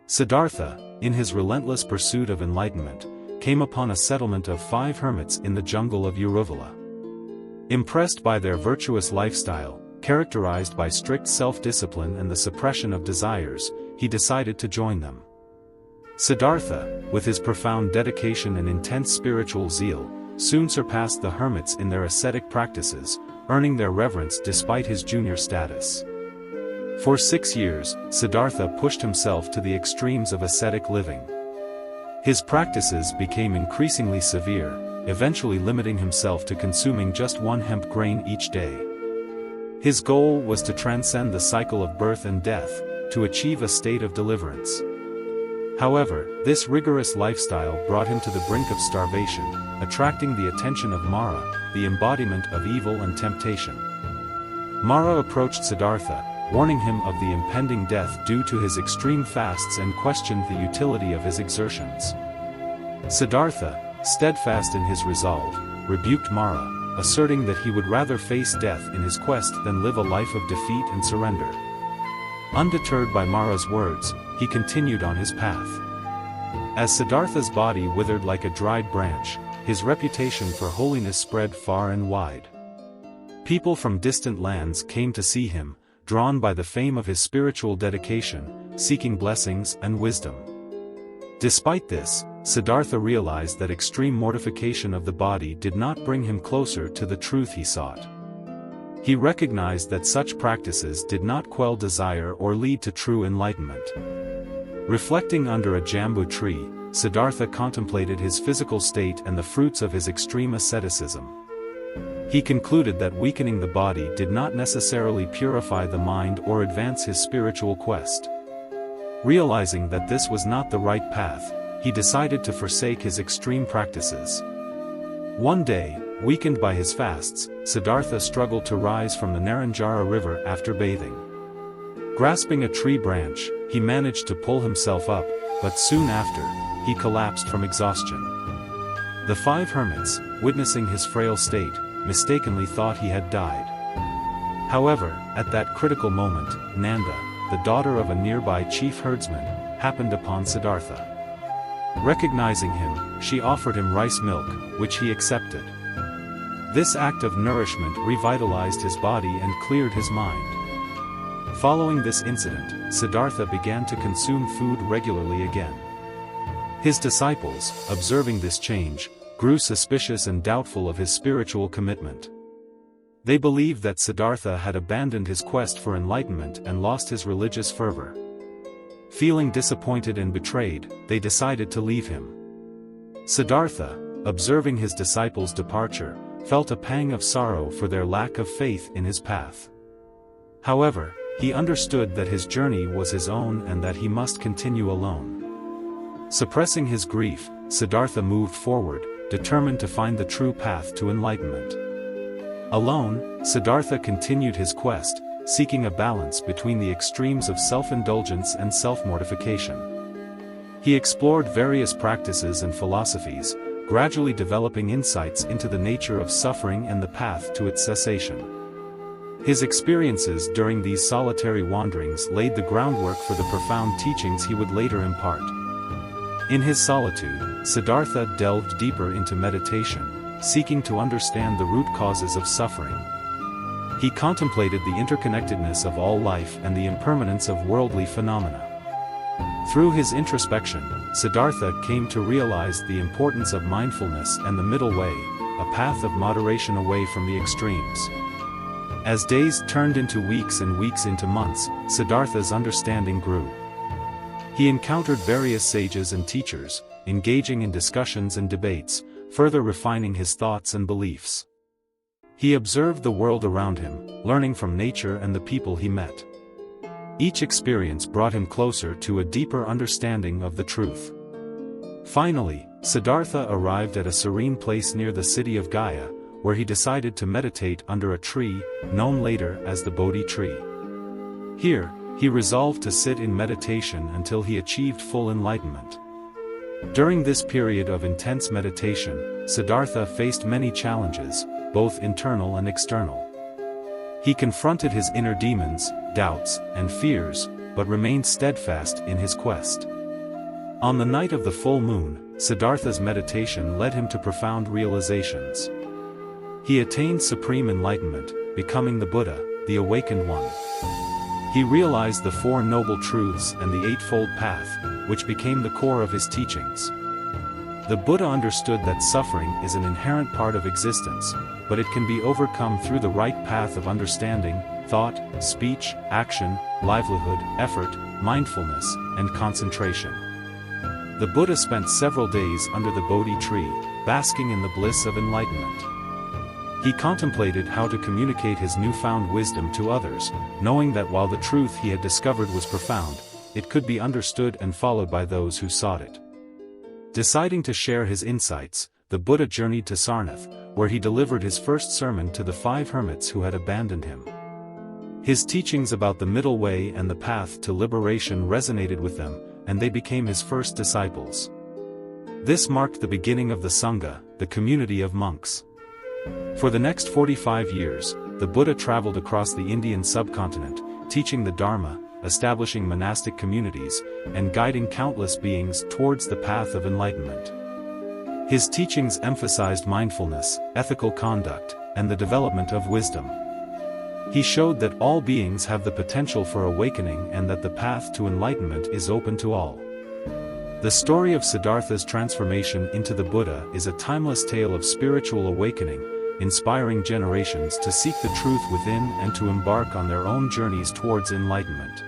Siddhartha, in his relentless pursuit of enlightenment, came upon a settlement of 5 hermits in the jungle of Uruvala. Impressed by their virtuous lifestyle, characterized by strict self-discipline and the suppression of desires, he decided to join them. Siddhartha, with his profound dedication and intense spiritual zeal, soon surpassed the hermits in their ascetic practices, earning their reverence despite his junior status. For 6 years, Siddhartha pushed himself to the extremes of ascetic living. His practices became increasingly severe, eventually limiting himself to consuming just 1 hemp grain each day. His goal was to transcend the cycle of birth and death, to achieve a state of deliverance. However, this rigorous lifestyle brought him to the brink of starvation, attracting the attention of Mara, the embodiment of evil and temptation. Mara approached Siddhartha, warning him of the impending death due to his extreme fasts and questioned the utility of his exertions. Siddhartha, steadfast in his resolve, rebuked Mara, asserting that he would rather face death in his quest than live a life of defeat and surrender. Undeterred by Mara's words, he continued on his path. As Siddhartha's body withered like a dried branch, his reputation for holiness spread far and wide. People from distant lands came to see him, drawn by the fame of his spiritual dedication, seeking blessings and wisdom. Despite this, Siddhartha realized that extreme mortification of the body did not bring him closer to the truth he sought. He recognized that such practices did not quell desire or lead to true enlightenment. Reflecting under a jambu tree, Siddhartha contemplated his physical state and the fruits of his extreme asceticism. He concluded that weakening the body did not necessarily purify the mind or advance his spiritual quest. Realizing that this was not the right path, he decided to forsake his extreme practices. One day, weakened by his fasts, Siddhartha struggled to rise from the Naranjara river after bathing. Grasping a tree branch, he managed to pull himself up, but soon after, he collapsed from exhaustion. The 5 hermits, witnessing his frail state, mistakenly thought he had died. However, at that critical moment, Nanda, the daughter of a nearby chief herdsman, happened upon Siddhartha. Recognizing him, she offered him rice milk, which he accepted. This act of nourishment revitalized his body and cleared his mind. Following this incident, Siddhartha began to consume food regularly again. His disciples, observing this change, grew suspicious and doubtful of his spiritual commitment. They believed that Siddhartha had abandoned his quest for enlightenment and lost his religious fervor. Feeling disappointed and betrayed, they decided to leave him. Siddhartha, observing his disciples' departure, felt a pang of sorrow for their lack of faith in his path. However, he understood that his journey was his own and that he must continue alone. Suppressing his grief, Siddhartha moved forward, determined to find the true path to enlightenment. Alone, Siddhartha continued his quest, seeking a balance between the extremes of self-indulgence and self-mortification. He explored various practices and philosophies, gradually developing insights into the nature of suffering and the path to its cessation. His experiences during these solitary wanderings laid the groundwork for the profound teachings he would later impart. In his solitude, Siddhartha delved deeper into meditation, seeking to understand the root causes of suffering. He contemplated the interconnectedness of all life and the impermanence of worldly phenomena. Through his introspection, Siddhartha came to realize the importance of mindfulness and the middle way, a path of moderation away from the extremes. As days turned into weeks and weeks into months, Siddhartha's understanding grew. He encountered various sages and teachers, engaging in discussions and debates, further refining his thoughts and beliefs. He observed the world around him, learning from nature and the people he met. Each experience brought him closer to a deeper understanding of the truth. Finally, Siddhartha arrived at a serene place near the city of Gaya, where he decided to meditate under a tree, known later as the Bodhi Tree. Here, he resolved to sit in meditation until he achieved full enlightenment. During this period of intense meditation, Siddhartha faced many challenges, both internal and external. He confronted his inner demons, doubts, and fears, but remained steadfast in his quest. On the night of the full moon, Siddhartha's meditation led him to profound realizations. He attained supreme enlightenment, becoming the Buddha, the awakened one. He realized the Four Noble Truths and the Eightfold Path, which became the core of his teachings. The Buddha understood that suffering is an inherent part of existence, but it can be overcome through the right path of understanding, thought, speech, action, livelihood, effort, mindfulness, and concentration. The Buddha spent several days under the Bodhi Tree, basking in the bliss of enlightenment. He contemplated how to communicate his newfound wisdom to others, knowing that while the truth he had discovered was profound, it could be understood and followed by those who sought it. Deciding to share his insights, the Buddha journeyed to Sarnath, where he delivered his first sermon to the 5 hermits who had abandoned him. His teachings about the middle way and the path to liberation resonated with them, and they became his first disciples. This marked the beginning of the Sangha, the community of monks. For the next 45 years, the Buddha traveled across the Indian subcontinent, teaching the Dharma, establishing monastic communities, and guiding countless beings towards the path of enlightenment. His teachings emphasized mindfulness, ethical conduct, and the development of wisdom. He showed that all beings have the potential for awakening and that the path to enlightenment is open to all. The story of Siddhartha's transformation into the Buddha is a timeless tale of spiritual awakening, inspiring generations to seek the truth within and to embark on their own journeys towards enlightenment.